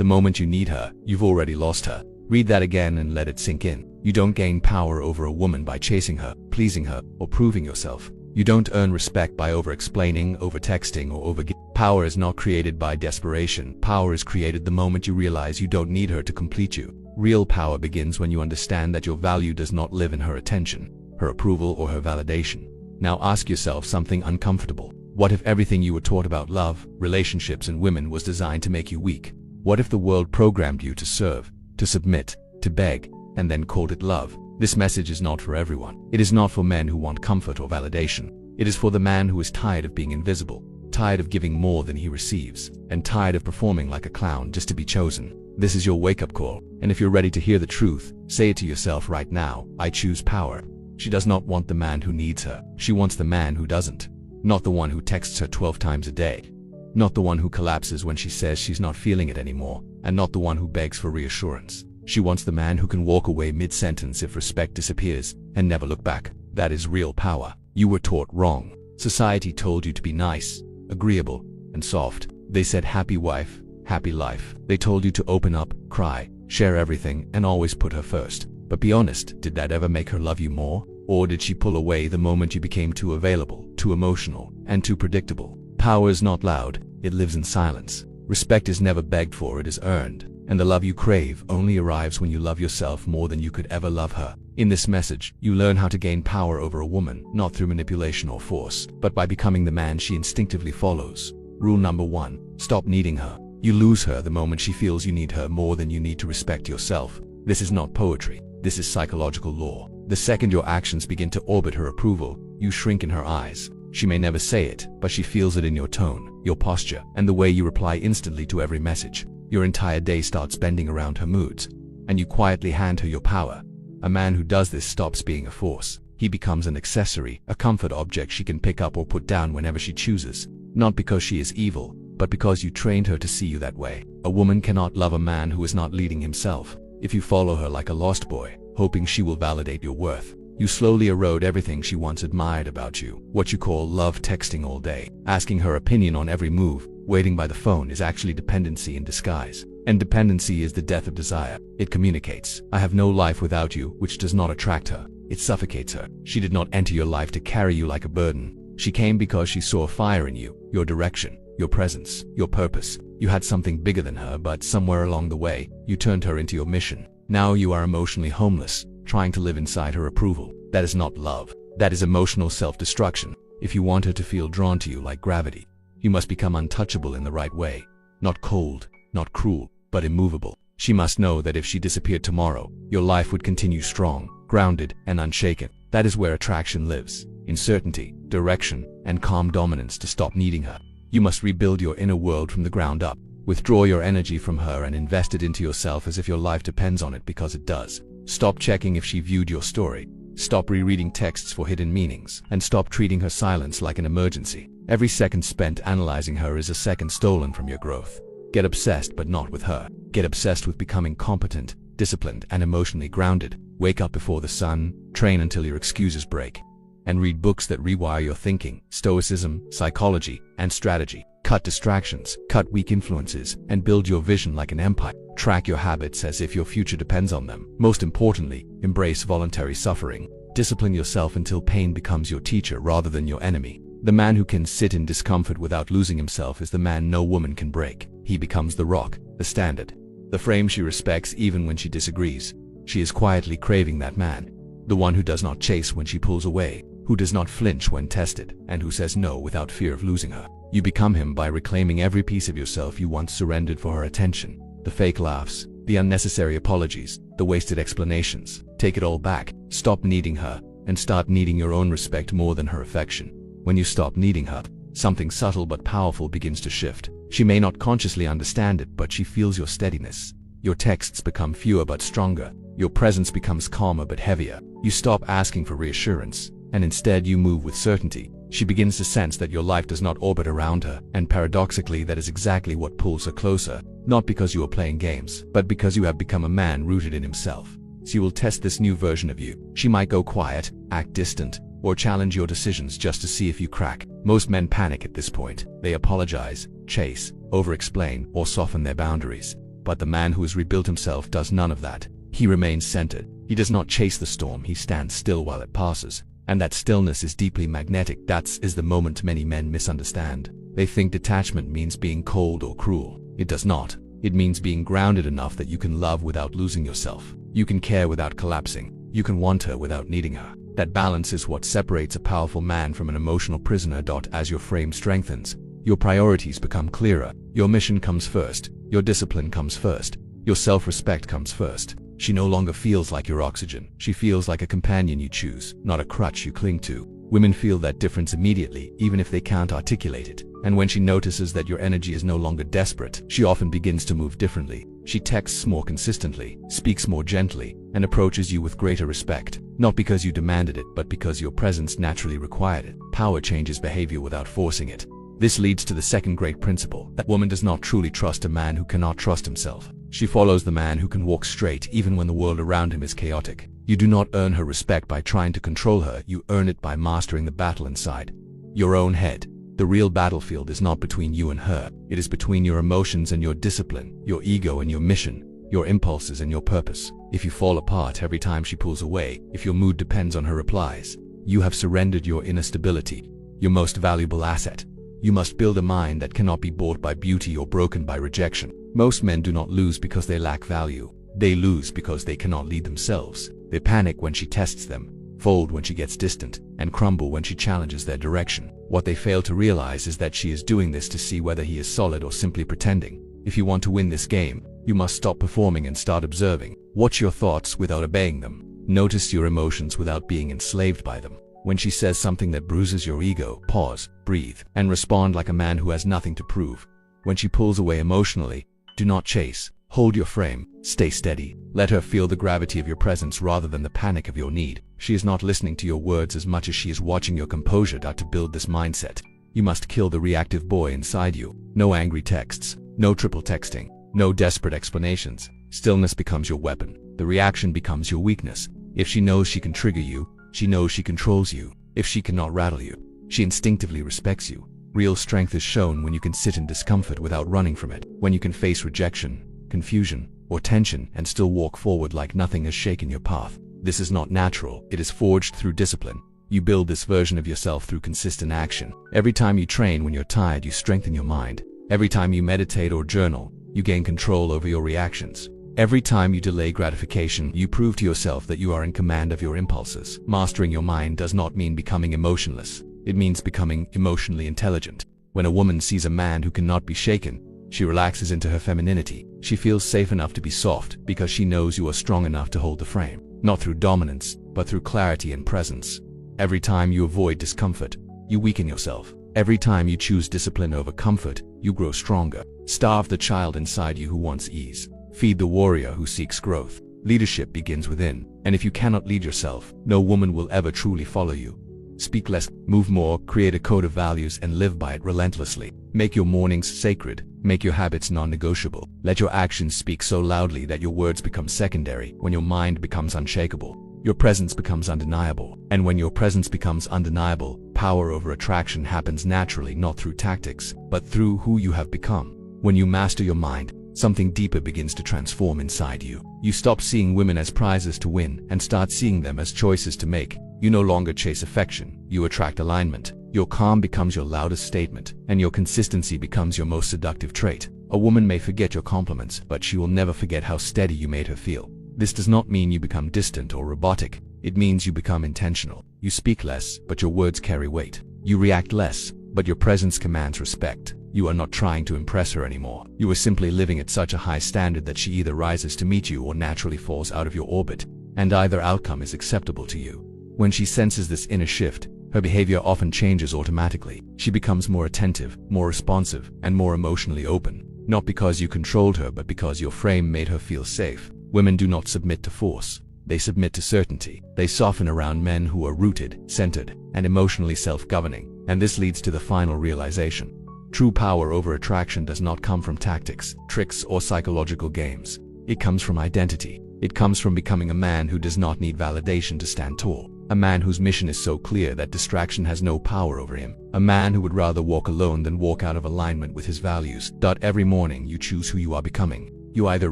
The moment you need her, you've already lost her. Read that again and let it sink in. You don't gain power over a woman by chasing her, pleasing her, or proving yourself. You don't earn respect by over-explaining, over-texting, or over-giving. Power is not created by desperation. Power is created the moment you realize you don't need her to complete you. Real power begins when you understand that your value does not live in her attention, her approval, or her validation. Now ask yourself something uncomfortable. What if everything you were taught about love, relationships, and women was designed to make you weak? What if the world programmed you to serve, to submit, to beg, and then called it love? This message is not for everyone. It is not for men who want comfort or validation. It is for the man who is tired of being invisible, tired of giving more than he receives, and tired of performing like a clown just to be chosen. This is your wake-up call, and if you're ready to hear the truth, say it to yourself right now: I choose power. She does not want the man who needs her. She wants the man who doesn't. Not the one who texts her 12 times a day. Not the one who collapses when she says she's not feeling it anymore, and not the one who begs for reassurance. She wants the man who can walk away mid-sentence if respect disappears and never look back. That is real power. You were taught wrong. Society told you to be nice, agreeable, and soft. They said happy wife, happy life. They told you to open up, cry, share everything, and always put her first. But be honest, did that ever make her love you more? Or did she pull away the moment you became too available, too emotional, and too predictable? Power is not loud, it lives in silence. Respect is never begged for, it is earned. And the love you crave only arrives when you love yourself more than you could ever love her. In this message, you learn how to gain power over a woman, not through manipulation or force, but by becoming the man she instinctively follows. Rule number 1. Stop needing her. You lose her the moment she feels you need her more than you need to respect yourself. This is not poetry. This is psychological law. The second your actions begin to orbit her approval, you shrink in her eyes. She may never say it, but she feels it in your tone, your posture, and the way you reply instantly to every message. Your entire day starts bending around her moods, and you quietly hand her your power. A man who does this stops being a force. He becomes an accessory, a comfort object she can pick up or put down whenever she chooses. Not because she is evil, but because you trained her to see you that way. A woman cannot love a man who is not leading himself. If you follow her like a lost boy, hoping she will validate your worth, you slowly erode everything she once admired about you. What you call love texting all day, asking her opinion on every move, waiting by the phone is actually dependency in disguise. And dependency is the death of desire. It communicates, I have no life without you, which does not attract her. It suffocates her. She did not enter your life to carry you like a burden. She came because she saw a fire in you, your direction, your presence, your purpose. You had something bigger than her, but somewhere along the way, you turned her into your mission. Now you are emotionally homeless, trying to live inside her approval. That is not love. That is emotional self-destruction. If you want her to feel drawn to you like gravity, you must become untouchable in the right way. Not cold, not cruel, but immovable. She must know that if she disappeared tomorrow, your life would continue strong, grounded, and unshaken. That is where attraction lives, in certainty, direction, and calm dominance. To stop needing her, you must rebuild your inner world from the ground up. Withdraw your energy from her and invest it into yourself as if your life depends on it, because it does. Stop checking if she viewed your story. Stop rereading texts for hidden meanings, and stop treating her silence like an emergency. Every second spent analyzing her is a second stolen from your growth. Get obsessed, but not with her. Get obsessed with becoming competent, disciplined, and emotionally grounded. Wake up before the sun, train until your excuses break, and read books that rewire your thinking: Stoicism, psychology, and strategy. Cut distractions, cut weak influences, and build your vision like an empire. Track your habits as if your future depends on them. Most importantly, embrace voluntary suffering. Discipline yourself until pain becomes your teacher rather than your enemy. The man who can sit in discomfort without losing himself is the man no woman can break. He becomes the rock, the standard, the frame she respects even when she disagrees. She is quietly craving that man. The one who does not chase when she pulls away, who does not flinch when tested, and who says no without fear of losing her. You become him by reclaiming every piece of yourself you once surrendered for her attention. The fake laughs, the unnecessary apologies, the wasted explanations. Take it all back. Stop needing her, and start needing your own respect more than her affection. When you stop needing her, something subtle but powerful begins to shift. She may not consciously understand it, but she feels your steadiness. Your texts become fewer but stronger. Your presence becomes calmer but heavier. You stop asking for reassurance, and instead you move with certainty. She begins to sense that your life does not orbit around her, and paradoxically that is exactly what pulls her closer. Not because you are playing games, but because you have become a man rooted in himself. She will test this new version of you. She might go quiet, act distant, or challenge your decisions just to see if you crack. Most men panic at this point. They apologize, chase, over-explain, or soften their boundaries. But the man who has rebuilt himself does none of that. He remains centered. He does not chase the storm, he stands still while it passes. And that stillness is deeply magnetic. That is the moment many men misunderstand. They think detachment means being cold or cruel. It does not. It means being grounded enough that you can love without losing yourself. You can care without collapsing. You can want her without needing her. That balance is what separates a powerful man from an emotional prisoner. As your frame strengthens, your priorities become clearer. Your mission comes first. Your discipline comes first. Your self-respect comes first. She no longer feels like your oxygen. She feels like a companion you choose, not a crutch you cling to. Women feel that difference immediately, even if they can't articulate it. And when she notices that your energy is no longer desperate, she often begins to move differently. She texts more consistently, speaks more gently, and approaches you with greater respect. Not because you demanded it, but because your presence naturally required it. Power changes behavior without forcing it. This leads to the second great principle, that woman does not truly trust a man who cannot trust himself. She follows the man who can walk straight even when the world around him is chaotic. You do not earn her respect by trying to control her, you earn it by mastering the battle inside your own head. The real battlefield is not between you and her, it is between your emotions and your discipline, your ego and your mission, your impulses and your purpose. If you fall apart every time she pulls away, if your mood depends on her replies, you have surrendered your inner stability, your most valuable asset. You must build a mind that cannot be bought by beauty or broken by rejection. Most men do not lose because they lack value. They lose because they cannot lead themselves. They panic when she tests them, fold when she gets distant, and crumble when she challenges their direction. What they fail to realize is that she is doing this to see whether he is solid or simply pretending. If you want to win this game, you must stop performing and start observing. Watch your thoughts without obeying them. Notice your emotions without being enslaved by them. When she says something that bruises your ego, pause, breathe, and respond like a man who has nothing to prove. When she pulls away emotionally, do not chase. Hold your frame, stay steady. Let her feel the gravity of your presence rather than the panic of your need. She is not listening to your words as much as she is watching your composure. To build this mindset, you must kill the reactive boy inside you. No angry texts, no triple texting, no desperate explanations. Stillness becomes your weapon. The reaction becomes your weakness. If she knows she can trigger you, she knows she controls you. If she cannot rattle you, she instinctively respects you. Real strength is shown when you can sit in discomfort without running from it. When you can face rejection, confusion, or tension and still walk forward like nothing has shaken your path. This is not natural, it is forged through discipline. You build this version of yourself through consistent action. Every time you train when you're tired, you strengthen your mind. Every time you meditate or journal, you gain control over your reactions. Every time you delay gratification, you prove to yourself that you are in command of your impulses. Mastering your mind does not mean becoming emotionless. It means becoming emotionally intelligent. When a woman sees a man who cannot be shaken, she relaxes into her femininity. She feels safe enough to be soft because she knows you are strong enough to hold the frame. Not through dominance, but through clarity and presence. Every time you avoid discomfort, you weaken yourself. Every time you choose discipline over comfort, you grow stronger. Starve the child inside you who wants ease. Feed the warrior who seeks growth. Leadership begins within, and if you cannot lead yourself, no woman will ever truly follow you. Speak less, move more, create a code of values and live by it relentlessly. Make your mornings sacred, make your habits non-negotiable. Let your actions speak so loudly that your words become secondary. When your mind becomes unshakable, your presence becomes undeniable. And when your presence becomes undeniable, power over attraction happens naturally, not through tactics, but through who you have become. When you master your mind, something deeper begins to transform inside you. You stop seeing women as prizes to win and start seeing them as choices to make. You no longer chase affection, you attract alignment. Your calm becomes your loudest statement, and your consistency becomes your most seductive trait. A woman may forget your compliments, but she will never forget how steady you made her feel. This does not mean you become distant or robotic. It means you become intentional. You speak less, but your words carry weight. You react less, but your presence commands respect. You are not trying to impress her anymore. You are simply living at such a high standard that she either rises to meet you or naturally falls out of your orbit, and either outcome is acceptable to you. When she senses this inner shift, her behavior often changes automatically. She becomes more attentive, more responsive, and more emotionally open. Not because you controlled her, but because your frame made her feel safe. Women do not submit to force. They submit to certainty. They soften around men who are rooted, centered, and emotionally self-governing. And this leads to the final realization. True power over attraction does not come from tactics, tricks, or psychological games. It comes from identity. It comes from becoming a man who does not need validation to stand tall. A man whose mission is so clear that distraction has no power over him. A man who would rather walk alone than walk out of alignment with his values. Every morning you choose who you are becoming. You either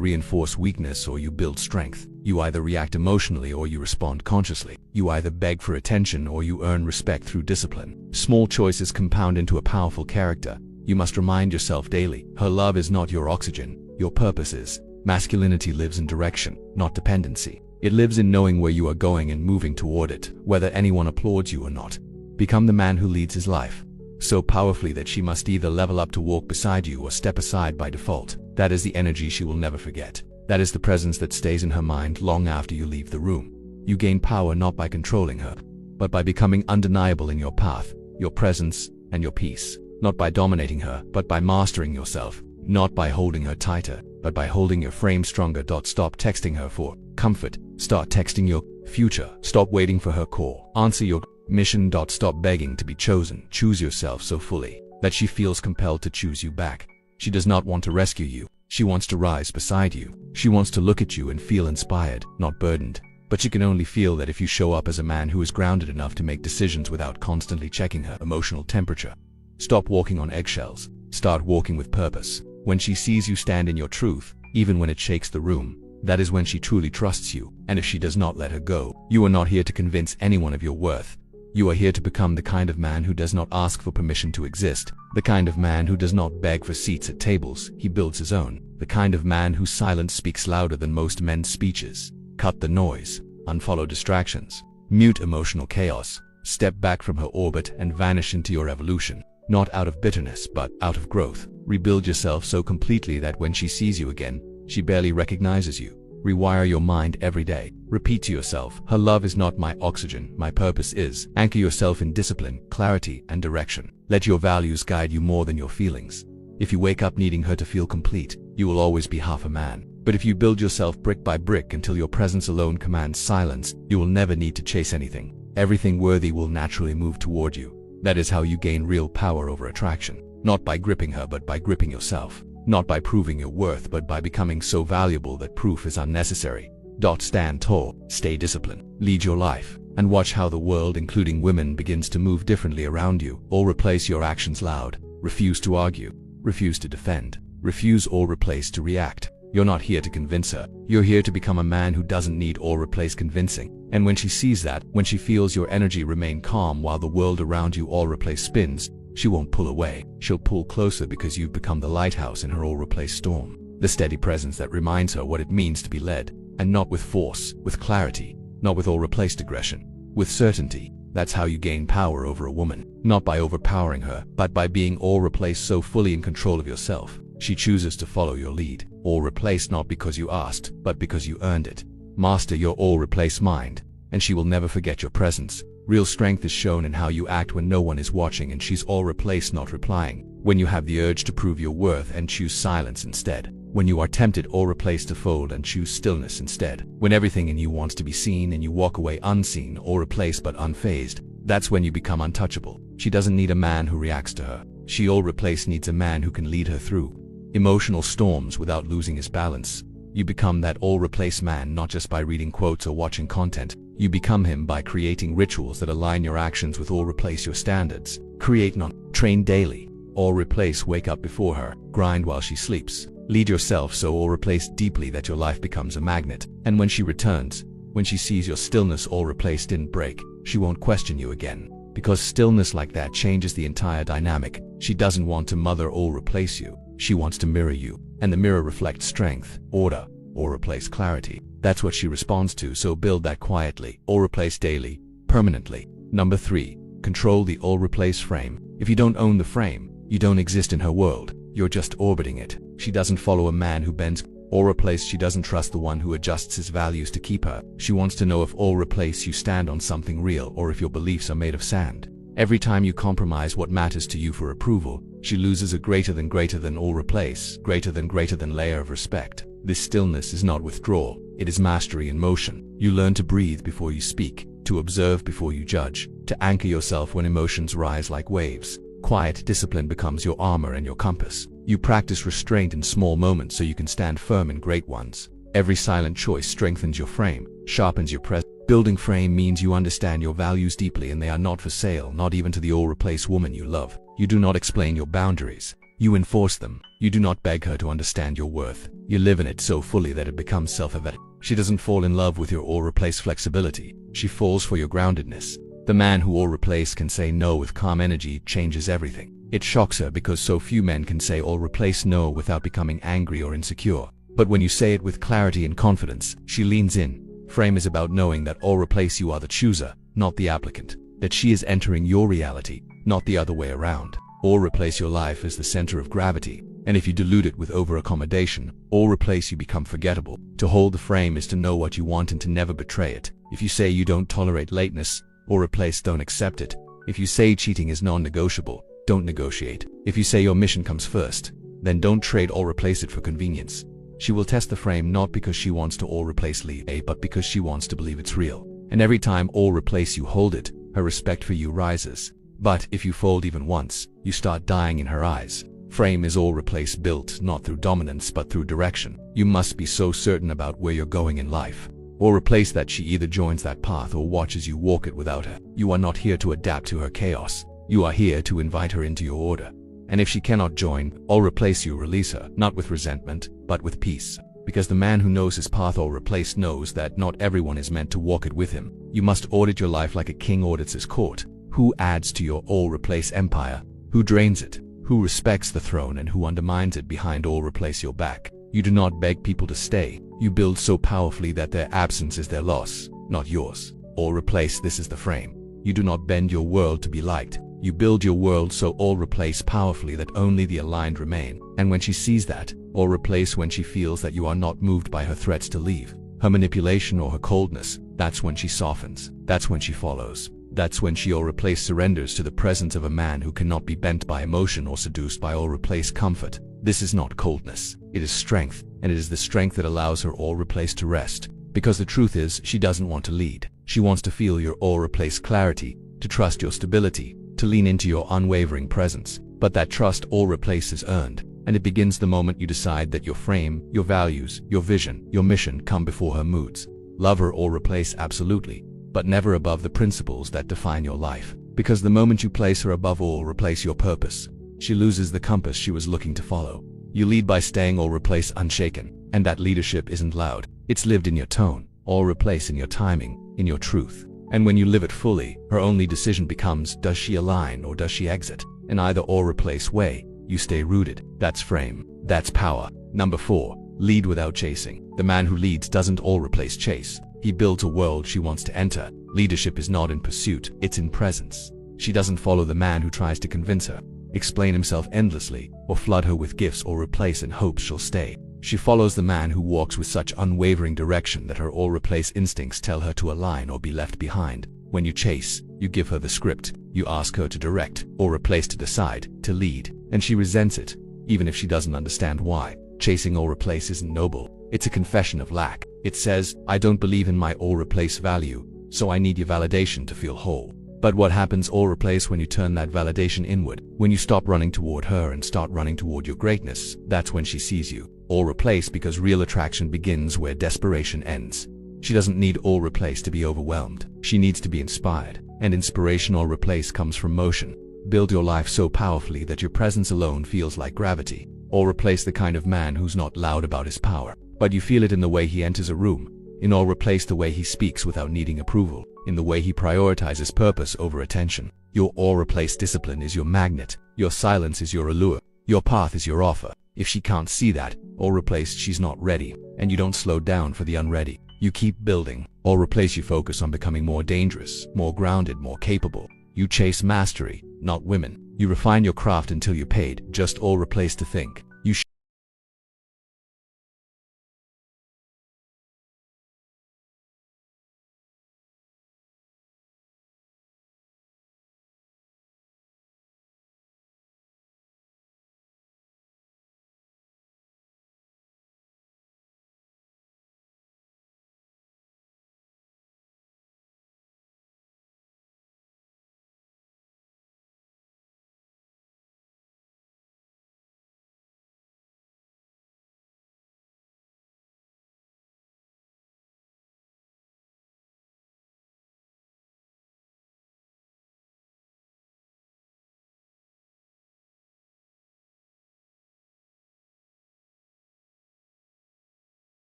reinforce weakness or you build strength. You either react emotionally or you respond consciously. You either beg for attention or you earn respect through discipline. Small choices compound into a powerful character. You must remind yourself daily, her love is not your oxygen, your purpose is. Masculinity lives in direction, not dependency. It lives in knowing where you are going and moving toward it, whether anyone applauds you or not. Become the man who leads his life so powerfully that she must either level up to walk beside you or step aside by default. That is the energy she will never forget. That is the presence that stays in her mind long after you leave the room. You gain power not by controlling her, but by becoming undeniable in your path, your presence, and your peace. Not by dominating her, but by mastering yourself. Not by holding her tighter, but by holding your frame stronger. Stop texting her for comfort. Start texting your future. Stop waiting for her call. Answer your mission. Stop begging to be chosen. Choose yourself so fully that she feels compelled to choose you back. She does not want to rescue you. She wants to rise beside you. She wants to look at you and feel inspired, not burdened. But she can only feel that if you show up as a man who is grounded enough to make decisions without constantly checking her emotional temperature. Stop walking on eggshells. Start walking with purpose. When she sees you stand in your truth, even when it shakes the room, that is when she truly trusts you. And if she does not, let her go. You are not here to convince anyone of your worth. You are here to become the kind of man who does not ask for permission to exist, the kind of man who does not beg for seats at tables, he builds his own, the kind of man whose silence speaks louder than most men's speeches. Cut the noise, unfollow distractions, mute emotional chaos, step back from her orbit and vanish into your evolution, not out of bitterness but out of growth. Rebuild yourself so completely that when she sees you again, she barely recognizes you. Rewire your mind every day. Repeat to yourself, her love is not my oxygen, my purpose is. Anchor yourself in discipline, clarity, and direction. Let your values guide you more than your feelings. If you wake up needing her to feel complete, you will always be half a man. But if you build yourself brick by brick until your presence alone commands silence, you will never need to chase anything. Everything worthy will naturally move toward you. That is how you gain real power over attraction. Not by gripping her but by gripping yourself. Not by proving your worth but by becoming so valuable that proof is unnecessary. Stand tall, stay disciplined, lead your life, and watch how the world, including women, begins to move differently around you. Or replace your actions loud. Refuse to argue. Refuse to defend. Refuse or replace to react. You're not here to convince her. You're here to become a man who doesn't need or replace convincing. And when she sees that, when she feels your energy remain calm while the world around you all replace spins, she won't pull away. She'll pull closer because you've become the lighthouse in her all-replace storm. The steady presence that reminds her what it means to be led. And not with force, with clarity. Not with all-replaced aggression. With certainty. That's how you gain power over a woman. Not by overpowering her, but by being all-replaced so fully in control of yourself. She chooses to follow your lead. All-replaced not because you asked, but because you earned it. Master your all-replaced mind, and she will never forget your presence. Real strength is shown in how you act when no one is watching and she's all replaced not replying. When you have the urge to prove your worth and choose silence instead. When you are tempted all replaced to fold and choose stillness instead. When everything in you wants to be seen and you walk away unseen or replaced but unfazed. That's when you become untouchable. She doesn't need a man who reacts to her. She all replaced needs a man who can lead her through emotional storms without losing his balance. You become that all-replace man not just by reading quotes or watching content. You become him by creating rituals that align your actions with all-replace your standards. Create not, train daily. All-replace wake up before her, grind while she sleeps. Lead yourself so all-replace deeply that your life becomes a magnet. And when she returns, when she sees your stillness all-replace didn't break, she won't question you again. Because stillness like that changes the entire dynamic. She doesn't want to mother or replace you. She wants to mirror you. And the mirror reflects strength, order, or replace clarity. That's what she responds to, so build that quietly, or replace daily, permanently. Number 3. Control the all-replace frame. If you don't own the frame, you don't exist in her world. You're just orbiting it. She doesn't follow a man who bends or replace. She doesn't trust the one who adjusts his values to keep her. She wants to know if all replace you stand on something real or if your beliefs are made of sand. Every time you compromise what matters to you for approval, she loses a greater than all replace, greater than layer of respect. This stillness is not withdrawal, it is mastery in motion. You learn to breathe before you speak, to observe before you judge, to anchor yourself when emotions rise like waves. Quiet discipline becomes your armor and your compass. You practice restraint in small moments so you can stand firm in great ones. Every silent choice strengthens your frame, sharpens your presence. Building frame means you understand your values deeply and they are not for sale, not even to the all-replace woman you love. You do not explain your boundaries. You enforce them. You do not beg her to understand your worth. You live in it so fully that it becomes self-evident. She doesn't fall in love with your all-replace flexibility. She falls for your groundedness. The man who all-replace can say no with calm energy changes everything. It shocks her because so few men can say all-replace no without becoming angry or insecure. But when you say it with clarity and confidence, she leans in. Frame is about knowing that all-replace you are the chooser, not the applicant. That she is entering your reality, not the other way around. All-replace your life is the center of gravity. And if you dilute it with over-accommodation, all-replace you become forgettable. To hold the frame is to know what you want and to never betray it. If you say you don't tolerate lateness, all-replace don't accept it. If you say cheating is non-negotiable, don't negotiate. If you say your mission comes first, then don't trade all-replace it for convenience. She will test the frame not because she wants to all-replace leave, but because she wants to believe it's real. And every time all-replace you hold it, her respect for you rises. But if you fold even once, you start dying in her eyes. Frame is all-replace built not through dominance but through direction. You must be so certain about where you're going in life. All-replace that she either joins that path or watches you walk it without her. You are not here to adapt to her chaos. You are here to invite her into your order. And if she cannot join, all-replace you release her, not with resentment, but with peace. Because the man who knows his path all-replace knows that not everyone is meant to walk it with him. You must audit your life like a king audits his court. Who adds to your all-replace empire? Who drains it? Who respects the throne and who undermines it behind all-replace your back? You do not beg people to stay. You build so powerfully that their absence is their loss, not yours. All-replace, this is the frame. You do not bend your world to be liked. You build your world so all-replace powerfully that only the aligned remain. And when she sees that, all-replace when she feels that you are not moved by her threats to leave, her manipulation or her coldness, that's when she softens. That's when she follows. That's when she all-replace surrenders to the presence of a man who cannot be bent by emotion or seduced by all-replace comfort. This is not coldness. It is strength, and it is the strength that allows her all-replace to rest. Because the truth is, she doesn't want to lead. She wants to feel your all-replace clarity, to trust your stability, to lean into your unwavering presence. But that trust all-replace is earned, and it begins the moment you decide that your frame, your values, your vision, your mission come before her moods. Love her all-replace absolutely, but never above the principles that define your life. Because the moment you place her above all-replace your purpose, she loses the compass she was looking to follow. You lead by staying all-replace unshaken, and that leadership isn't loud. It's lived in your tone, all-replace in your timing, in your truth. And when you live it fully, her only decision becomes, does she align or does she exit? In either all-replace way, you stay rooted. That's frame. That's power. Number 4. Lead without chasing. The man who leads doesn't all-replace chase. He builds a world she wants to enter. Leadership is not in pursuit, it's in presence. She doesn't follow the man who tries to convince her, explain himself endlessly, or flood her with gifts or replace in hopes she'll stay. She follows the man who walks with such unwavering direction that her all-replace instincts tell her to align or be left behind. When you chase, you give her the script. You ask her to direct, or replace to decide, to lead, and she resents it, even if she doesn't understand why. Chasing all-replace isn't noble. It's a confession of lack. It says, I don't believe in my all-replace value, so I need your validation to feel whole. But what happens all-replace when you turn that validation inward? When you stop running toward her and start running toward your greatness, that's when she sees you. All-replace because real attraction begins where desperation ends. She doesn't need all-replace to be overwhelmed. She needs to be inspired. And inspiration all-replace comes from motion. Build your life so powerfully that your presence alone feels like gravity. All-replace the kind of man who's not loud about his power, but you feel it in the way he enters a room. In all-replace the way he speaks without needing approval. In the way he prioritizes purpose over attention. Your all-replace discipline is your magnet. Your silence is your allure. Your path is your offer. If she can't see that, all-replace she's not ready. And you don't slow down for the unready. You keep building. All-replace you focus on becoming more dangerous, more grounded, more capable. You chase mastery, not women. You refine your craft until you're paid. Just all-replace to think. You